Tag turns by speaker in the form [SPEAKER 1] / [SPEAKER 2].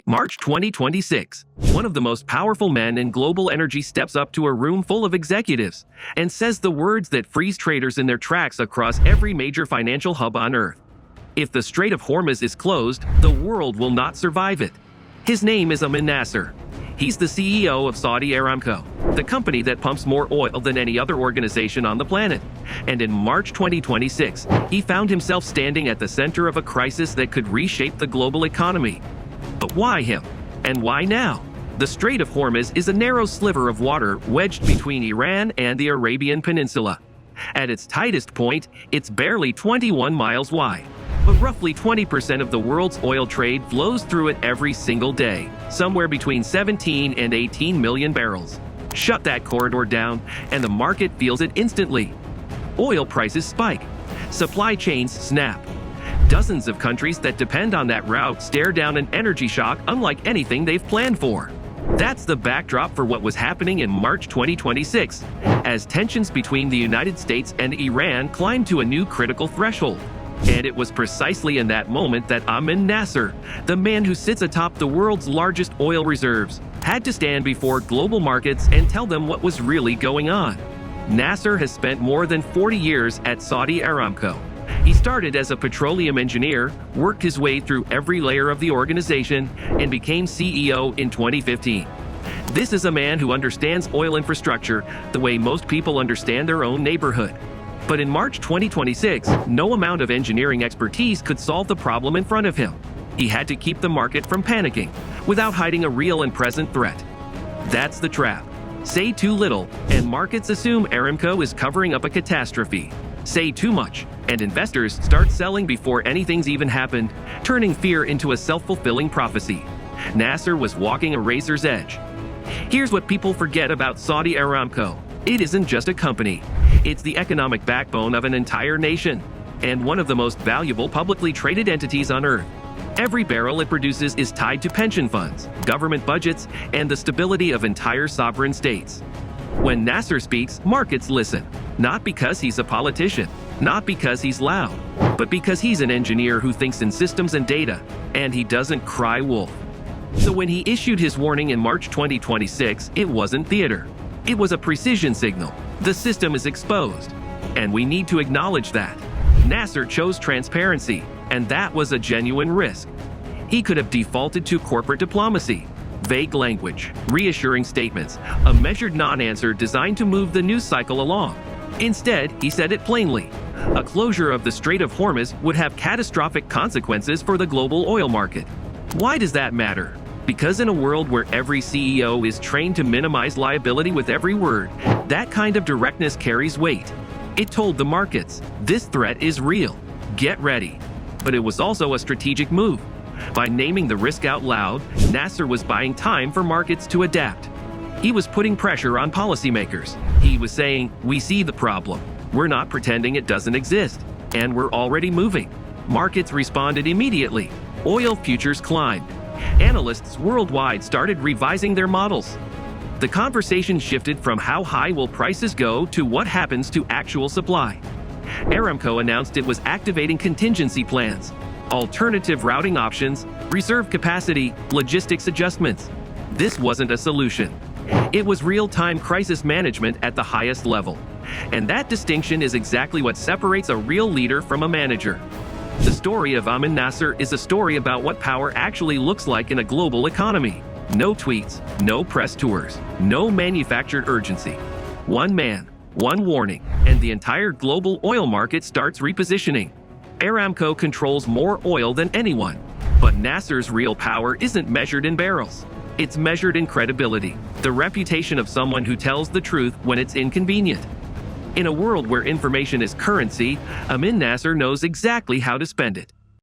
[SPEAKER 1] March 2026. One of the most powerful men in global energy steps up to a room full of executives and says the words that freeze traders in their tracks across every major financial hub on Earth. If the Strait of Hormuz is closed, the world will not survive it. His name is Amin Nasser. He's the CEO of Saudi Aramco, the company that pumps more oil than any other organization on the planet. And in March 2026, he found himself standing at the center of a crisis that could reshape the global economy. But why him? And why now? The Strait of Hormuz is a narrow sliver of water wedged between Iran and the Arabian Peninsula. At its tightest point, it's barely 21 miles wide. But roughly 20% of the world's oil trade flows through it every single day, somewhere between 17 and 18 million barrels. Shut that corridor down, and the market feels it instantly. Oil prices spike. Supply chains snap. Dozens of countries that depend on that route stare down an energy shock unlike anything they've planned for. That's the backdrop for what was happening in March 2026, as tensions between the United States and Iran climbed to a new critical threshold. And it was precisely in that moment that Amin Nasser, the man who sits atop the world's largest oil reserves, had to stand before global markets and tell them what was really going on. Nasser has spent more than 40 years at Saudi Aramco. He started as a petroleum engineer, worked his way through every layer of the organization, and became CEO in 2015. This is a man who understands oil infrastructure the way most people understand their own neighborhood. But in March 2026, no amount of engineering expertise could solve the problem in front of him. He had to keep the market from panicking, without hiding a real and present threat. That's the trap. Say too little, and markets assume Aramco is covering up a catastrophe. Say too much, and investors start selling before anything's even happened, turning fear into a self-fulfilling prophecy. Nasser was walking a razor's edge. Here's what people forget about Saudi Aramco. It isn't just a company. It's the economic backbone of an entire nation, and one of the most valuable publicly traded entities on Earth. Every barrel it produces is tied to pension funds, government budgets, and the stability of entire sovereign states. When Nasser speaks, markets listen, not because he's a politician, not because he's loud, but because he's an engineer who thinks in systems and data, and he doesn't cry wolf. So when he issued his warning in March 2026, it wasn't theater. It was a precision signal. The system is exposed, and we need to acknowledge that. Nasser chose transparency, and that was a genuine risk. He could have defaulted to corporate diplomacy, vague language, reassuring statements, a measured non-answer designed to move the news cycle along. Instead, he said it plainly. A closure of the Strait of Hormuz would have catastrophic consequences for the global oil market. Why does that matter? Because in a world where every CEO is trained to minimize liability with every word, that kind of directness carries weight. It told the markets, this threat is real. Get ready. But it was also a strategic move. By naming the risk out loud, Nasser was buying time for markets to adapt. He was putting pressure on policymakers. He was saying, we see the problem. We're not pretending it doesn't exist. And we're already moving. Markets responded immediately. Oil futures climbed. Analysts worldwide started revising their models. The conversation shifted from how high will prices go to what happens to actual supply. Aramco announced it was activating contingency plans, alternative routing options, reserve capacity, logistics adjustments. This wasn't a solution. It was real-time crisis management at the highest level. And that distinction is exactly what separates a real leader from a manager. The story of Amin Nasser is a story about what power actually looks like in a global economy. No tweets, no press tours, no manufactured urgency. One man, one warning, and the entire global oil market starts repositioning. Aramco controls more oil than anyone, but Nasser's real power isn't measured in barrels. It's measured in credibility, the reputation of someone who tells the truth when it's inconvenient. In a world where information is currency, Amin Nasser knows exactly how to spend it.